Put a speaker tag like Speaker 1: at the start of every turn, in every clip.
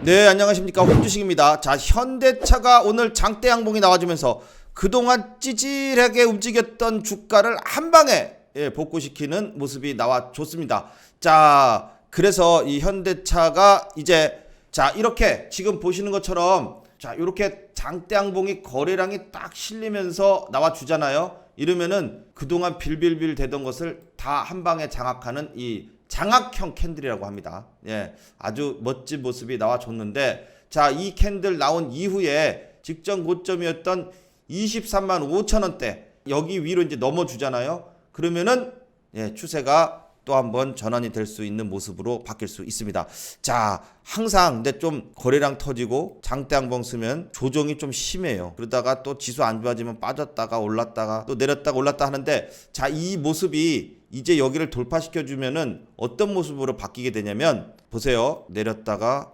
Speaker 1: 네, 안녕하십니까, 홍주식입니다. 자, 현대차가 오늘 장대 양봉이 나와주면서 그동안 찌질하게 움직였던 주가를 한 방에 복구시키는 모습이 나와줬습니다. 자, 그래서 이 현대차가 이제 자, 이렇게 지금 보시는 것처럼 자, 이렇게 장대 양봉이 거래량이 딱 실리면서 나와주잖아요. 이러면은 그동안 빌빌빌 되던 것을 다 한 방에 장악하는 이 장악형 캔들이라고 합니다. 예, 아주 멋진 모습이 나와줬는데, 자, 이 캔들 나온 이후에 직전 고점이었던 23만 5천 원대 여기 위로 이제 넘어주잖아요. 그러면은 추세가 또 한번 전환이 될 수 있는 모습으로 바뀔 수 있습니다. 자, 항상 근데 좀 거래량 터지고 장대 양봉 쓰면 조정이 좀 심해요. 그러다가 또 지수 안 좋아지면 빠졌다가 올랐다가 또 내렸다가 올랐다 하는데, 자, 이 모습이 이제 여기를 돌파시켜 주면은 어떤 모습으로 바뀌게 되냐면, 보세요. 내렸다가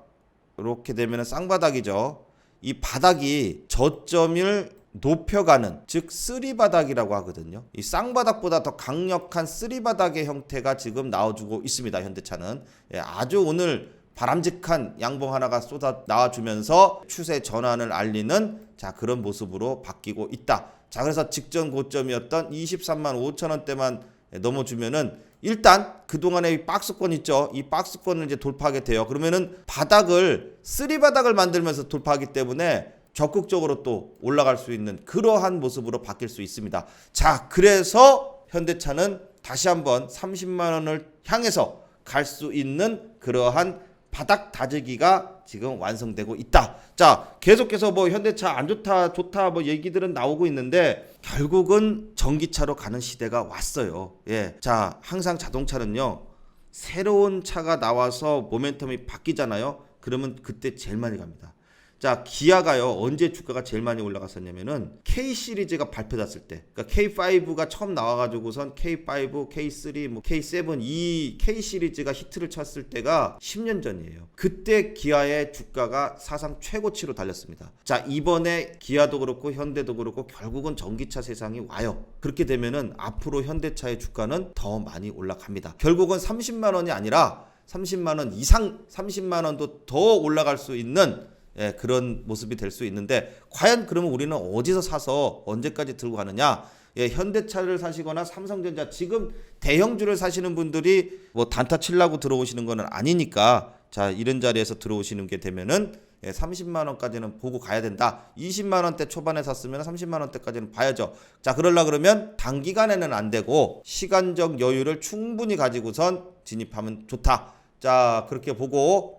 Speaker 1: 이렇게 되면은 쌍바닥이죠. 이 바닥이 저점을 높여가는, 즉 쓰리바닥이라고 하거든요. 이 쌍바닥보다 더 강력한 쓰리바닥의 형태가 지금 나와주고 있습니다. 현대차는 아주 오늘 바람직한 양봉 하나가 쏟아 나와주면서 추세 전환을 알리는 자, 그런 모습으로 바뀌고 있다. 자, 그래서 직전 고점이었던 23만 5천 원대만 넘어주면은 일단 그동안에 이 박스권 있죠. 이 박스권을 이제 돌파하게 돼요. 그러면은 바닥을 쓰리바닥을 만들면서 돌파하기 때문에 적극적으로 또 올라갈 수 있는 그러한 모습으로 바뀔 수 있습니다. 자, 그래서 현대차는 다시 한번 30만 원을 향해서 갈 수 있는 그러한 바닥 다지기가 지금 완성되고 있다. 자, 계속해서 뭐 현대차 안 좋다 좋다 뭐 얘기들은 나오고 있는데 결국은 전기차로 가는 시대가 왔어요. 예. 자, 항상 자동차는요, 새로운 차가 나와서 모멘텀이 바뀌잖아요. 그러면 그때 제일 많이 갑니다. 자, 기아가요, 언제 주가가 제일 많이 올라갔었냐면은 K 시리즈가 발표됐을 때, 그러니까 K5가 처음 나와가지고선 K5, K3, 뭐 K7 이 K 시리즈가 히트를 쳤을 때가 10년 전이에요. 그때 기아의 주가가 사상 최고치로 달렸습니다. 자, 이번에 기아도 그렇고 현대도 그렇고 결국은 전기차 세상이 와요. 그렇게 되면은 앞으로 현대차의 주가는 더 많이 올라갑니다. 결국은 30만 원이 아니라 30만 원 이상, 30만 원도 더 올라갈 수 있는 그런 모습이 될 수 있는데, 과연 그러면 우리는 어디서 사서 언제까지 들고 가느냐? 현대차를 사시거나 삼성전자 지금 대형주를 사시는 분들이 뭐 단타 치려고 들어오시는 거는 아니니까, 자, 이런 자리에서 들어오시는 게 되면은 30만 원까지는 보고 가야 된다. 20만 원대 초반에 샀으면 30만 원대까지는 봐야죠. 자, 그러려 그러면 단기간에는 안 되고 시간적 여유를 충분히 가지고선 진입하면 좋다. 자, 그렇게 보고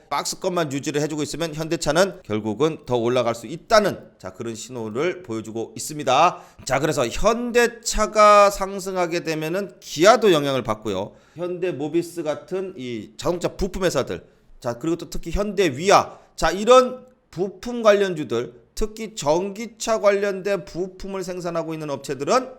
Speaker 1: 박스권만 유지를 해주고 있으면 현대차는 결국은 더 올라갈 수 있다는 자, 그런 신호를 보여주고 있습니다. 자, 그래서 현대차가 상승하게 되면은 기아도 영향을 받고요. 현대모비스 같은 이 자동차 부품 회사들, 자, 그리고 또 특히 현대위아, 자, 이런 부품 관련주들, 특히 전기차 관련된 부품을 생산하고 있는 업체들은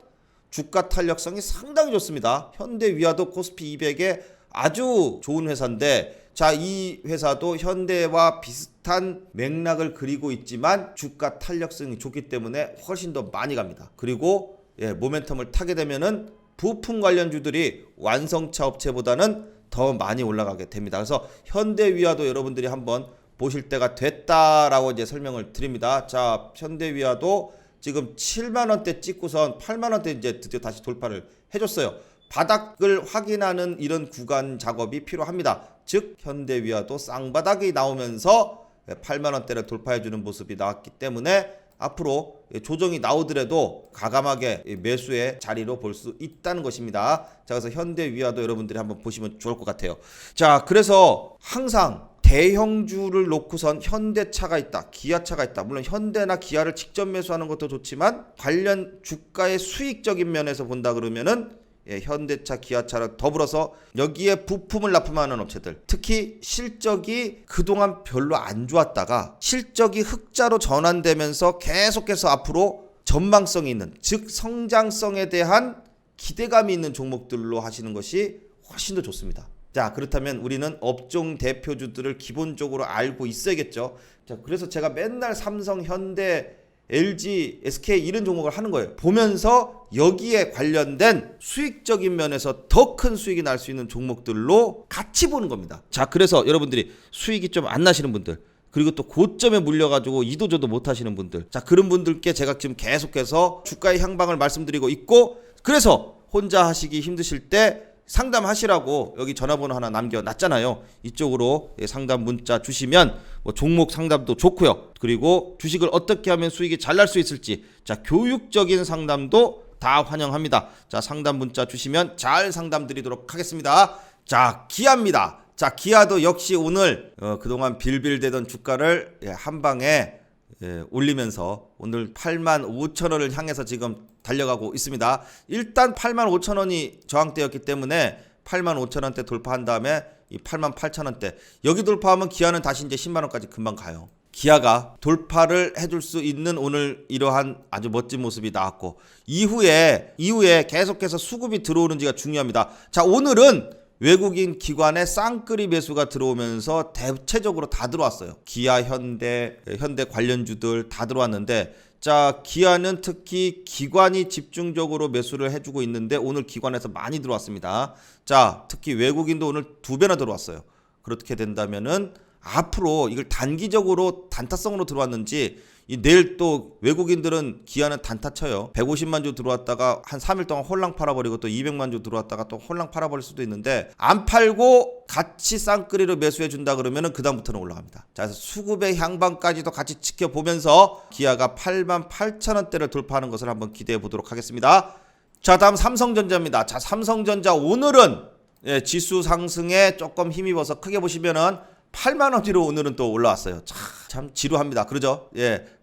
Speaker 1: 주가 탄력성이 상당히 좋습니다. 현대위아도 코스피 200에 아주 좋은 회사인데, 자, 이 회사도 현대와 비슷한 맥락을 그리고 있지만 주가 탄력성이 좋기 때문에 훨씬 더 많이 갑니다. 그리고 모멘텀을 타게 되면은 부품 관련주들이 완성차 업체보다는 더 많이 올라가게 됩니다. 그래서 현대위아도 여러분들이 한번 보실 때가 됐다라고 이제 설명을 드립니다. 자, 현대위아도 지금 7만 원대 찍고선 8만 원대 이제 드디어 다시 돌파를 해줬어요. 바닥을 확인하는 이런 구간 작업이 필요합니다. 즉 현대위아도 쌍바닥이 나오면서 8만 원대를 돌파해주는 모습이 나왔기 때문에 앞으로 조정이 나오더라도 과감하게 매수의 자리로 볼 수 있다는 것입니다. 자, 그래서 현대위아도 여러분들이 한번 보시면 좋을 것 같아요. 자, 그래서 항상 대형주를 놓고선 현대차가 있다, 기아차가 있다. 물론 현대나 기아를 직접 매수하는 것도 좋지만 관련 주가의 수익적인 면에서 본다 그러면은 현대차, 기아차를 더불어서 여기에 부품을 납품하는 업체들, 특히 실적이 그동안 별로 안 좋았다가 실적이 흑자로 전환되면서 계속해서 앞으로 전망성이 있는, 즉 성장성에 대한 기대감이 있는 종목들로 하시는 것이 훨씬 더 좋습니다. 자, 그렇다면 우리는 업종 대표주들을 기본적으로 알고 있어야겠죠. 자, 그래서 제가 맨날 삼성, 현대 LG, SK 이런 종목을 하는 거예요. 보면서 여기에 관련된 수익적인 면에서 더 큰 수익이 날 수 있는 종목들로 같이 보는 겁니다. 자, 그래서 여러분들이 수익이 좀 안 나시는 분들, 그리고 또 고점에 물려가지고 이도저도 못하시는 분들, 자, 그런 분들께 제가 지금 계속해서 주가의 향방을 말씀드리고 있고, 그래서 혼자 하시기 힘드실 때 상담하시라고 여기 전화번호 하나 남겨놨잖아요. 이쪽으로 상담 문자 주시면 뭐 종목 상담도 좋고요. 그리고 주식을 어떻게 하면 수익이 잘 날 수 있을지, 자, 교육적인 상담도 다 환영합니다. 자, 상담 문자 주시면 잘 상담 드리도록 하겠습니다. 자, 기아입니다. 자, 기아도 역시 오늘 그동안 빌빌대던 주가를 한 방에 올리면서 오늘 85,000원을 향해서 지금 달려가고 있습니다. 일단 85,000원이 저항대였기 때문에 85,000원대 돌파한 다음에 이 88,000원대 여기 돌파하면 기아는 다시 이제 10만원까지 금방 가요. 기아가 돌파를 해줄 수 있는 오늘 이러한 아주 멋진 모습이 나왔고, 이후에 계속해서 수급이 들어오는지가 중요합니다. 자, 오늘은 외국인 기관의 쌍끌이 매수가 들어오면서 대체적으로 다 들어왔어요. 기아, 현대 관련주들 다 들어왔는데, 자, 기아는 특히 기관이 집중적으로 매수를 해주고 있는데 오늘 기관에서 많이 들어왔습니다. 자, 특히 외국인도 오늘 2배나 들어왔어요. 그렇게 된다면은 앞으로 이걸 단기적으로 단타성으로 들어왔는지, 내일 또 외국인들은 기아는 단타 쳐요. 150만 주 들어왔다가 한 3일 동안 홀랑 팔아버리고 또 200만 주 들어왔다가 또 홀랑 팔아버릴 수도 있는데, 안 팔고 같이 쌍끌이로 매수해 준다 그러면은 그다음부터는 올라갑니다. 자, 그래서 수급의 향방까지도 같이 지켜보면서 기아가 88,000원대를 돌파하는 것을 한번 기대해 보도록 하겠습니다. 자, 다음 삼성전자입니다. 자, 삼성전자 오늘은 지수 상승에 조금 힘입어서 크게 보시면은 8만원 뒤로 오늘은 또 올라왔어요. 참 지루합니다. 그러죠?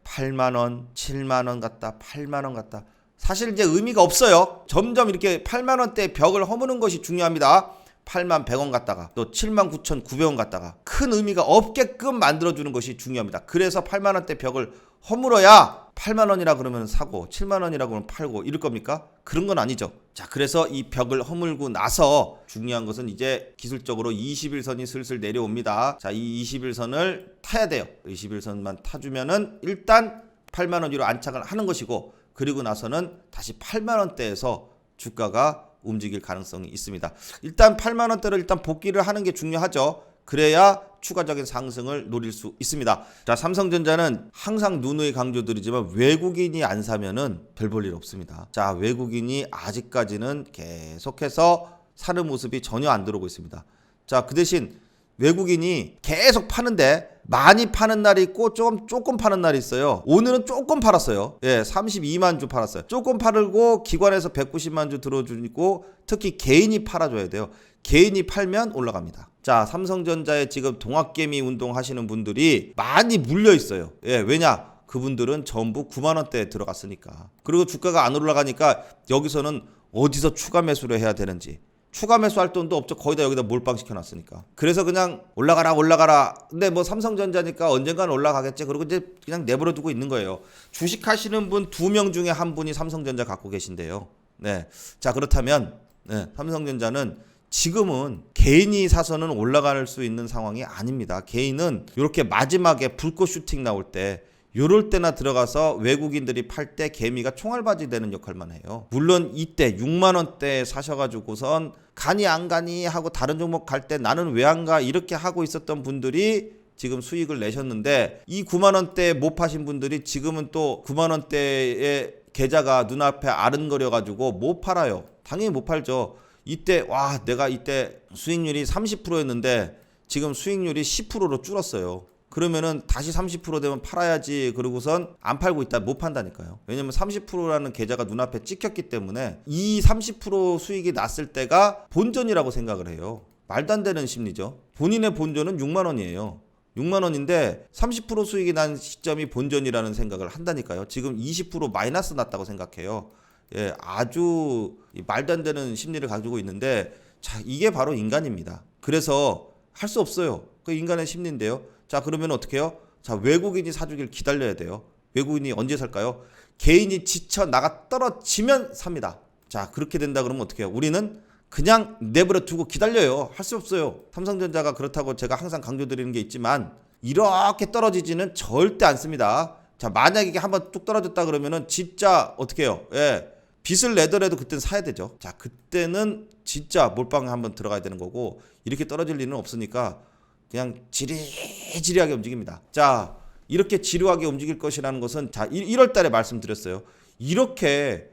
Speaker 1: 8만원, 7만원 갔다, 8만원 갔다. 사실 이제 의미가 없어요. 점점 이렇게 8만원대 벽을 허무는 것이 중요합니다. 8만 100원 갔다가 또 7만 9,900원 갔다가 큰 의미가 없게끔 만들어주는 것이 중요합니다. 그래서 8만원대 벽을 허물어야 8만원이라 그러면 사고 7만원이라 그러면 팔고 이럴 겁니까? 그런 건 아니죠. 자, 그래서 이 벽을 허물고 나서 중요한 것은 이제 기술적으로 21선이 슬슬 내려옵니다. 자, 이 21선을 타야 돼요. 21선만 타주면은 일단 8만원 위로 안착을 하는 것이고, 그리고 나서는 다시 8만원대에서 주가가 움직일 가능성이 있습니다. 일단 8만원대를 일단 복귀를 하는 게 중요하죠. 그래야 추가적인 상승을 노릴 수 있습니다. 자, 삼성전자는 항상 누누이 강조드리지만 외국인이 안 사면은 별 볼 일 없습니다. 자, 외국인이 아직까지는 계속해서 사는 모습이 전혀 안 들어오고 있습니다. 자, 그 대신 외국인이 계속 파는데 많이 파는 날이 있고 조금 파는 날이 있어요. 오늘은 조금 팔았어요. 32만 주 팔았어요. 조금 팔고 기관에서 190만 주 들어주고, 특히 개인이 팔아줘야 돼요. 개인이 팔면 올라갑니다. 자, 삼성전자에 지금 동학개미 운동 하시는 분들이 많이 물려 있어요. 왜냐? 그분들은 전부 9만원대에 들어갔으니까. 그리고 주가가 안 올라가니까 여기서는 어디서 추가 매수를 해야 되는지, 추가 매수할 돈도 없죠. 거의 다 여기다 몰빵 시켜놨으니까. 그래서 그냥 올라가라. 근데 뭐 삼성전자니까 언젠가는 올라가겠지. 그리고 이제 그냥 내버려 두고 있는 거예요. 주식하시는 분 2명 중에 한 분이 삼성전자 갖고 계신데요. 자, 그렇다면 삼성전자는 지금은 개인이 사서는 올라갈 수 있는 상황이 아닙니다. 개인은 이렇게 마지막에 불꽃 슈팅 나올 때, 요럴 때나 들어가서 외국인들이 팔 때 개미가 총알바지 되는 역할만 해요. 물론 이때 6만원대 사셔가지고선 가니 안 가니 하고 다른 종목 갈 때 나는 왜 안 가 이렇게 하고 있었던 분들이 지금 수익을 내셨는데, 이 9만원대 못 파신 분들이 지금은 또 9만원대의 계좌가 눈앞에 아른거려가지고 못 팔아요. 당연히 못 팔죠. 이때 내가 이때 수익률이 30%였는데 지금 수익률이 10%로 줄었어요. 그러면은 다시 30% 되면 팔아야지. 그러고선 안 팔고 있다, 못 판다니까요. 왜냐면 30%라는 계좌가 눈앞에 찍혔기 때문에 이 30% 수익이 났을 때가 본전이라고 생각을 해요. 말도 안 되는 심리죠. 본인의 본전은 6만 원이에요. 6만 원인데 30% 수익이 난 시점이 본전이라는 생각을 한다니까요. 지금 20% 마이너스 났다고 생각해요. 아주 말도 안 되는 심리를 가지고 있는데, 자, 이게 바로 인간입니다. 그래서 할 수 없어요. 그 인간의 심리인데요. 자, 그러면 어떻게 해요? 자, 외국인이 사주길 기다려야 돼요. 외국인이 언제 살까요? 개인이 지쳐 나가 떨어지면 삽니다. 자, 그렇게 된다 그러면 어떻게 해요? 우리는 그냥 내버려 두고 기다려요. 할 수 없어요. 삼성전자가 그렇다고 제가 항상 강조드리는 게 있지만 이렇게 떨어지지는 절대 않습니다. 자, 만약에 이게 한번 뚝 떨어졌다 그러면은 진짜 어떻게 해요? 예. 빚을 내더라도 그때는 사야 되죠. 자, 그때는 진짜 몰빵에 한번 들어가야 되는 거고, 이렇게 떨어질 일은 없으니까 그냥 지리지리하게 움직입니다. 자, 이렇게 지루하게 움직일 것이라는 것은, 자, 1월 달에 말씀드렸어요. 이렇게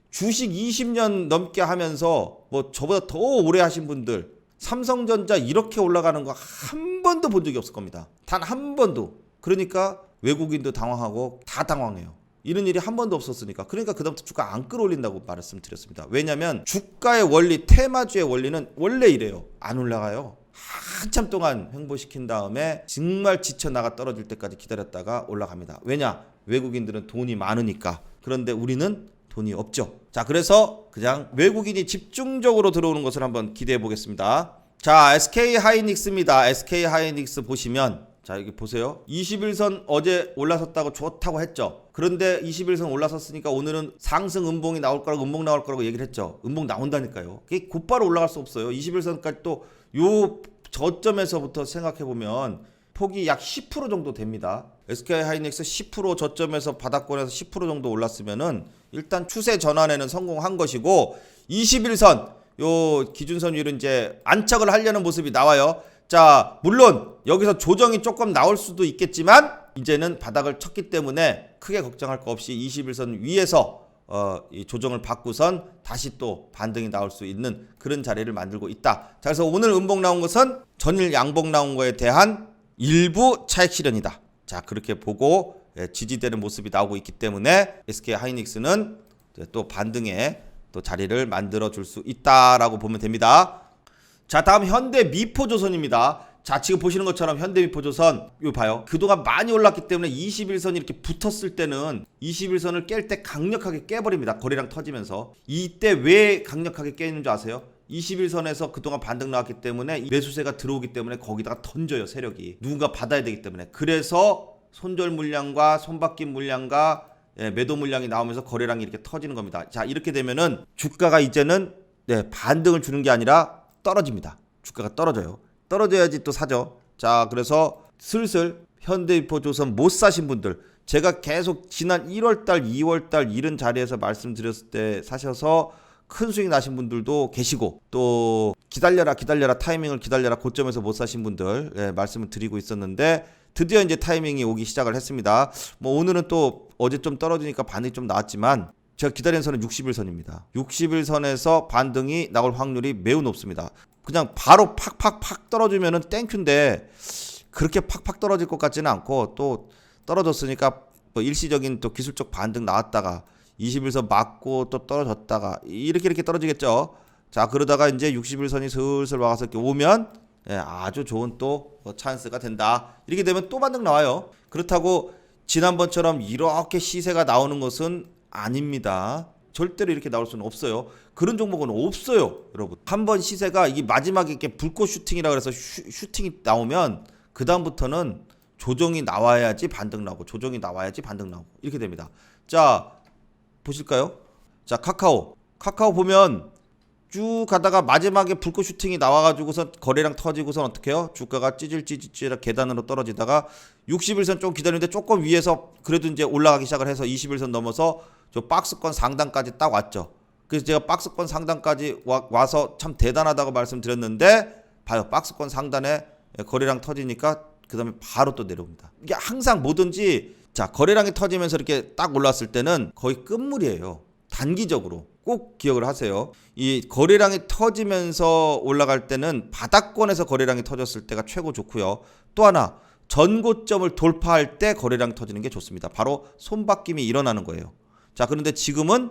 Speaker 1: 주식 20년 넘게 하면서 뭐 저보다 더 오래 하신 분들, 삼성전자 이렇게 올라가는 거 한 번도 본 적이 없을 겁니다. 단 한 번도. 그러니까 외국인도 당황하고 다 당황해요. 이런 일이 한 번도 없었으니까. 그러니까 그다음부터 주가 안 끌어올린다고 말씀드렸습니다. 왜냐하면 주가의 원리, 테마주의 원리는 원래 이래요. 안 올라가요. 한참 동안 횡보시킨 다음에 정말 지쳐나가 떨어질 때까지 기다렸다가 올라갑니다. 왜냐? 외국인들은 돈이 많으니까. 그런데 우리는 돈이 없죠. 자, 그래서 그냥 외국인이 집중적으로 들어오는 것을 한번 기대해 보겠습니다. 자, SK하이닉스입니다. SK하이닉스 보시면, 자, 여기 보세요. 21선 어제 올라섰다고 좋다고 했죠. 그런데 21선 올라섰으니까 오늘은 상승 음봉이 나올 거라고, 음봉 나올 거라고 얘기를 했죠. 음봉 나온다니까요. 그게 곧바로 올라갈 수 없어요. 21선까지 또 요 저점에서부터 생각해 보면 폭이 약 10% 정도 됩니다. SK하이닉스 10% 저점에서 바닥권에서 10% 정도 올랐으면은 일단 추세 전환에는 성공한 것이고, 21선 요 기준선 위로 이제 안착을 하려는 모습이 나와요. 자, 물론 여기서 조정이 조금 나올 수도 있겠지만 이제는 바닥을 쳤기 때문에 크게 걱정할 거 없이 21선 위에서 이 조정을 받고선 다시 또 반등이 나올 수 있는 그런 자리를 만들고 있다. 자, 그래서 오늘 음봉 나온 것은 전일 양봉 나온 거에 대한 일부 차익 실현이다. 자, 그렇게 보고 지지되는 모습이 나오고 있기 때문에 SK하이닉스는 또 반등에 또 자리를 만들어 줄 수 있다라고 보면 됩니다. 자, 다음 현대미포조선입니다. 자, 지금 보시는 것처럼 현대미포조선 이거 봐요. 그동안 많이 올랐기 때문에 21선이 이렇게 붙었을 때는 21선을 깰 때 강력하게 깨버립니다. 거래량 터지면서. 이때 왜 강력하게 깨는 줄 아세요? 21선에서 그동안 반등 나왔기 때문에 매수세가 들어오기 때문에 거기다가 던져요. 세력이. 누군가 받아야 되기 때문에. 그래서 손절 물량과 손바뀜 물량과 매도 물량이 나오면서 거래량이 이렇게 터지는 겁니다. 자, 이렇게 되면은 주가가 이제는 반등을 주는 게 아니라 떨어집니다. 주가가 떨어져요. 떨어져야지 또 사죠. 자, 그래서 슬슬 현대미포조선 못 사신 분들, 제가 계속 지난 1월달, 2월달 이런 자리에서 말씀드렸을 때 사셔서 큰 수익 나신 분들도 계시고, 또 기다려라 타이밍을 기다려라 고점에서 못 사신 분들 말씀을 드리고 있었는데, 드디어 이제 타이밍이 오기 시작을 했습니다. 뭐 오늘은 또 어제 좀 떨어지니까 반등이 좀 나왔지만 제가 기다리는 선은 61선입니다. 61선에서 반등이 나올 확률이 매우 높습니다. 그냥 바로 팍팍팍 떨어지면은 땡큐인데 그렇게 팍팍 떨어질 것 같지는 않고, 또 떨어졌으니까 뭐 일시적인 또 기술적 반등 나왔다가 21선 맞고 또 떨어졌다가 이렇게 떨어지겠죠. 자, 그러다가 이제 61선이 슬슬 와서 이렇게 오면 아주 좋은 또 찬스가 된다. 이렇게 되면 또 반등 나와요. 그렇다고 지난번처럼 이렇게 시세가 나오는 것은 아닙니다. 절대로 이렇게 나올 수는 없어요. 그런 종목은 없어요, 여러분. 한번 시세가 이게 마지막에 이렇게 불꽃 슈팅이라 그래서 슈팅이 나오면 그 다음부터는 조정이 나와야지 반등 나오고, 조정이 나와야지 반등 나오고 이렇게 됩니다. 자, 보실까요? 자, 카카오 보면 쭉 가다가 마지막에 불꽃 슈팅이 나와가지고서 거래량 터지고선 어떻게 해요? 주가가 찌질찌질 계단으로 떨어지다가 61선 좀 기다리는데 조금 위에서 그래도 이제 올라가기 시작을 해서 21선 넘어서 저 박스권 상단까지 딱 왔죠. 그래서 제가 박스권 상단까지 와서 참 대단하다고 말씀드렸는데, 봐요. 박스권 상단에 거래량 터지니까 그 다음에 바로 또 내려옵니다. 이게 항상 뭐든지, 자, 거래량이 터지면서 이렇게 딱 올랐을 때는 거의 끝물이에요. 단기적으로 꼭 기억을 하세요. 이 거래량이 터지면서 올라갈 때는 바닥권에서 거래량이 터졌을 때가 최고 좋고요. 또 하나, 전고점을 돌파할 때 거래량이 터지는 게 좋습니다. 바로 손바뀜이 일어나는 거예요. 자, 그런데 지금은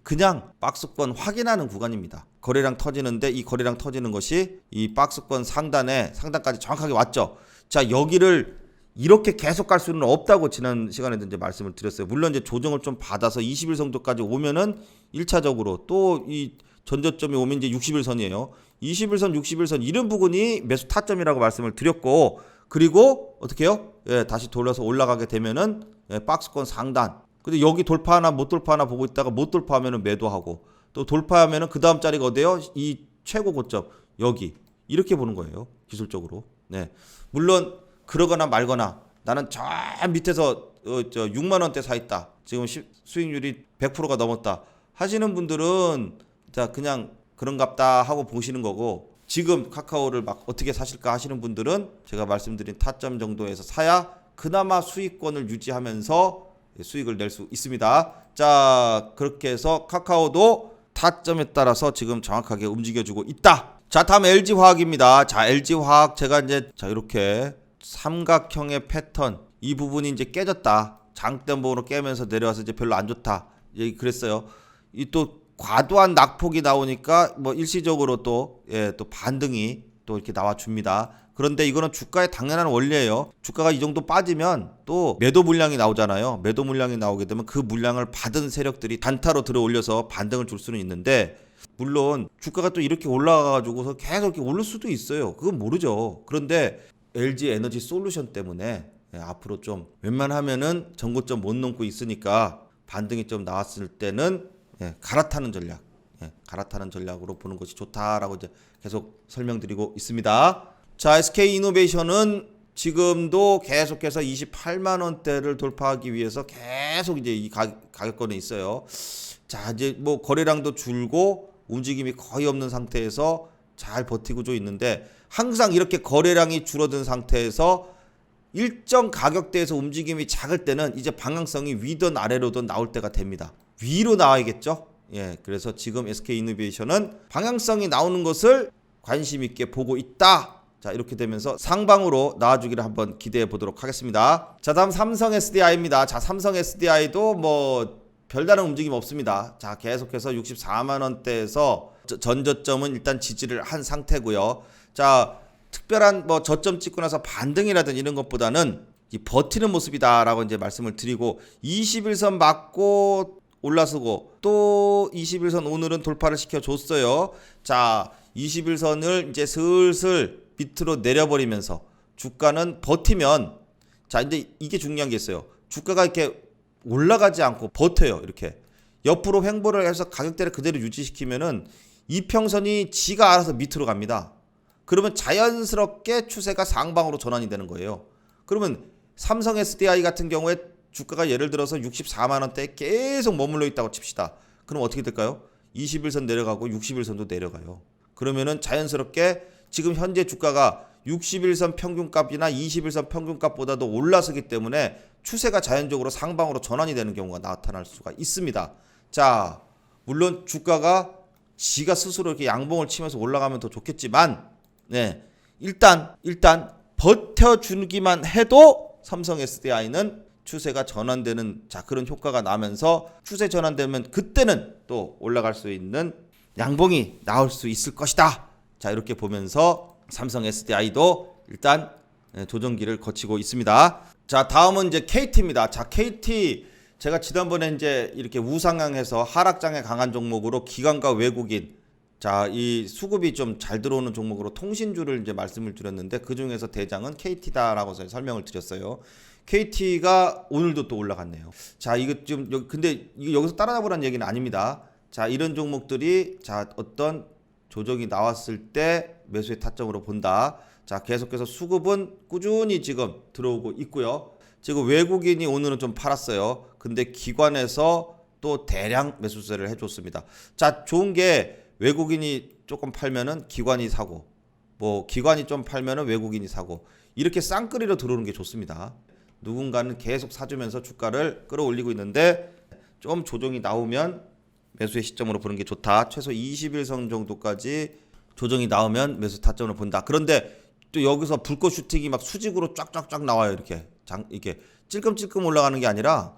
Speaker 1: 그냥 박스권 확인하는 구간입니다. 거래량 터지는데 이 거래량 터지는 것이 이 박스권 상단까지 정확하게 왔죠. 자, 여기를 이렇게 계속 갈 수는 없다고 지난 시간에도 이제 말씀을 드렸어요. 물론 이제 조정을 좀 받아서 20일 정도까지 오면은 1차적으로 또 이 전저점이 오면 이제 60일선이에요. 20일선, 60일선 이런 부분이 매수 타점이라고 말씀을 드렸고, 그리고 어떻게 해요? 다시 돌려서 올라가게 되면은 박스권 상단. 근데 여기 돌파하나 못 돌파하나 보고 있다가 못 돌파하면은 매도하고, 또 돌파하면은 그 다음 자리가 어디예요? 이 최고 고점 여기 이렇게 보는 거예요. 기술적으로. 네. 물론 그러거나 말거나 나는 저 밑에서 저 6만 원대 사 있다. 지금 수익률이 100%가 넘었다. 하시는 분들은 자 그냥 그런갑다 하고 보시는 거고, 지금 카카오를 막 어떻게 사실까 하시는 분들은 제가 말씀드린 타점 정도에서 사야 그나마 수익권을 유지하면서 수익을 낼 수 있습니다. 자, 그렇게 해서 카카오도 타점에 따라서 지금 정확하게 움직여주고 있다. 자, 다음 LG화학입니다. 자, LG화학 제가 이제 자 이렇게 삼각형의 패턴 이 부분이 이제 깨졌다. 장대음봉으로 깨면서 내려와서 이제 별로 안 좋다. 예, 그랬어요. 이 또 과도한 낙폭이 나오니까 뭐 일시적으로 또 반등이 또 이렇게 나와 줍니다. 그런데 이거는 주가의 당연한 원리예요. 주가가 이 정도 빠지면 또 매도 물량이 나오잖아요. 매도 물량이 나오게 되면 그 물량을 받은 세력들이 단타로 들어 올려서 반등을 줄 수는 있는데, 물론 주가가 또 이렇게 올라가가지고서 계속 이렇게 오를 수도 있어요. 그건 모르죠. 그런데 LG 에너지 솔루션 때문에 앞으로 좀 웬만하면은 전고점 못 넘고 있으니까 반등이 좀 나왔을 때는 갈아타는 전략, 갈아타는 전략으로 보는 것이 좋다라고 이제 계속 설명드리고 있습니다. 자, SK이노베이션은 지금도 계속해서 28만 원대를 돌파하기 위해서 계속 이제 이 가격권에 있어요. 자, 이제 뭐 거래량도 줄고 움직임이 거의 없는 상태에서 잘 버티고 있는데, 항상 이렇게 거래량이 줄어든 상태에서 일정 가격대에서 움직임이 작을 때는 이제 방향성이 위든 아래로든 나올 때가 됩니다. 위로 나와야겠죠. 그래서 지금 SK이노베이션은 방향성이 나오는 것을 관심 있게 보고 있다. 자, 이렇게 되면서 상방으로 나와주기를 한번 기대해 보도록 하겠습니다. 자, 다음 삼성 SDI입니다. 자, 삼성 SDI도 뭐 별다른 움직임 없습니다. 자, 계속해서 64만 원대에서 전저점은 일단 지지를 한 상태고요. 자, 특별한 뭐 저점 찍고 나서 반등이라든 이런 것보다는 이 버티는 모습이다라고 이제 말씀을 드리고, 21선 맞고 올라서고 또 21선 오늘은 돌파를 시켜줬어요. 자, 21선을 이제 슬슬 밑으로 내려버리면서 주가는 버티면, 자 이제 이게 중요한 게 있어요. 주가가 이렇게 올라가지 않고 버텨요. 이렇게 옆으로 횡보를 해서 가격대를 그대로 유지시키면은 이평선이 지가 알아서 밑으로 갑니다. 그러면 자연스럽게 추세가 상방으로 전환이 되는 거예요. 그러면 삼성 SDI 같은 경우에 주가가 예를 들어서 64만 원대에 계속 머물러 있다고 칩시다. 그럼 어떻게 될까요? 21선 내려가고 61선도 내려가요. 그러면은 자연스럽게 지금 현재 주가가 61선 평균값이나 21선 평균값보다도 올라서기 때문에 추세가 자연적으로 상방으로 전환이 되는 경우가 나타날 수가 있습니다. 자, 물론 주가가 지가 스스로 이렇게 양봉을 치면서 올라가면 더 좋겠지만, 일단 버텨주기만 해도 삼성 SDI는 추세가 전환되는 그런 효과가 나면서, 추세 전환되면 그때는 또 올라갈 수 있는 양봉이 나올 수 있을 것이다. 자, 이렇게 보면서 삼성 SDI도 일단 조정기를 거치고 있습니다. 자, 다음은 이제 KT입니다. 자, KT 제가 지난번에 이제 이렇게 우상향해서 하락장에 강한 종목으로 기관과 외국인, 자, 이 수급이 좀 잘 들어오는 종목으로 통신주를 이제 말씀을 드렸는데, 그 중에서 대장은 KT다라고 설명을 드렸어요. KT가 오늘도 또 올라갔네요. 자, 이거 좀 근데 이거 여기서 따라잡으라는 얘기는 아닙니다. 자, 이런 종목들이 자 어떤 조정이 나왔을 때 매수의 타점으로 본다. 자, 계속해서 수급은 꾸준히 지금 들어오고 있고요. 지금 외국인이 오늘은 좀 팔았어요. 근데 기관에서 또 대량 매수세를 해줬습니다. 자, 좋은 게 외국인이 조금 팔면은 기관이 사고, 뭐 기관이 좀 팔면은 외국인이 사고, 이렇게 쌍끌이로 들어오는 게 좋습니다. 누군가는 계속 사주면서 주가를 끌어올리고 있는데, 좀 조정이 나오면 매수의 시점으로 보는 게 좋다. 최소 21선 정도까지 조정이 나오면 매수 타점으로 본다. 그런데 또 여기서 불꽃 슈팅이 막 수직으로 쫙쫙쫙 나와요. 이렇게 찔끔찔끔 올라가는 게 아니라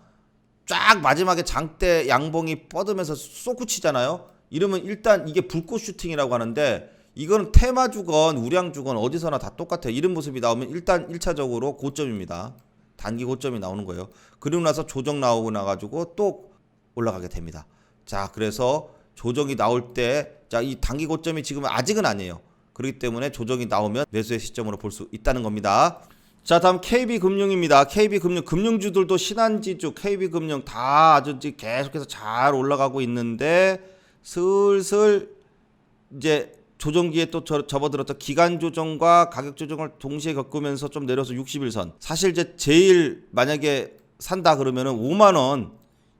Speaker 1: 쫙 마지막에 장대 양봉이 뻗으면서 솟구치잖아요. 이러면 일단 이게 불꽃 슈팅이라고 하는데, 이거는 테마주건 우량주건 어디서나 다 똑같아요. 이런 모습이 나오면 일단 1차적으로 고점입니다. 단기 고점이 나오는 거예요. 그리고 나서 조정 나오고 나가지고 또 올라가게 됩니다. 자, 그래서 조정이 나올 때, 자, 이 단기 고점이 지금은 아직은 아니에요. 그렇기 때문에 조정이 나오면 매수의 시점으로 볼 수 있다는 겁니다. 자, 다음 KB금융입니다. KB금융, 금융주들도 신한지주, KB금융 다 아주 계속해서 잘 올라가고 있는데, 슬슬 이제 조정기에 또 접어들었던 기간 조정과 가격 조정을 동시에 겪으면서 좀 내려서 60일선. 사실 이제 제일 만약에 산다 그러면은 5만 원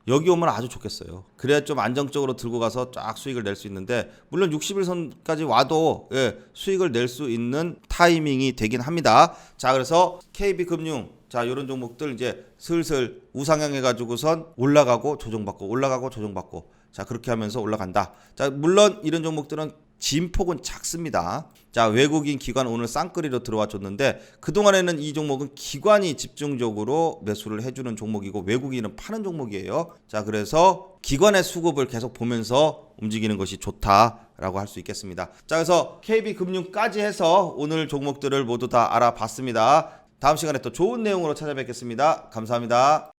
Speaker 1: 여기 오면 아주 좋겠어요. 그래야 좀 안정적으로 들고 가서 쫙 수익을 낼 수 있는데, 물론 60일선까지 와도 수익을 낼 수 있는 타이밍이 되긴 합니다. 자, 그래서 KB금융, 자, 이런 종목들 이제 슬슬 우상향해 가지고선 올라가고 조정받고 올라가고 조정받고, 자, 그렇게 하면서 올라간다. 자, 물론 이런 종목들은 진폭은 작습니다. 자, 외국인 기관 오늘 쌍끌이로 들어와 줬는데, 그동안에는 이 종목은 기관이 집중적으로 매수를 해주는 종목이고 외국인은 파는 종목이에요. 자, 그래서 기관의 수급을 계속 보면서 움직이는 것이 좋다라고 할 수 있겠습니다. 자, 그래서 KB금융까지 해서 오늘 종목들을 모두 다 알아봤습니다. 다음 시간에 또 좋은 내용으로 찾아뵙겠습니다. 감사합니다.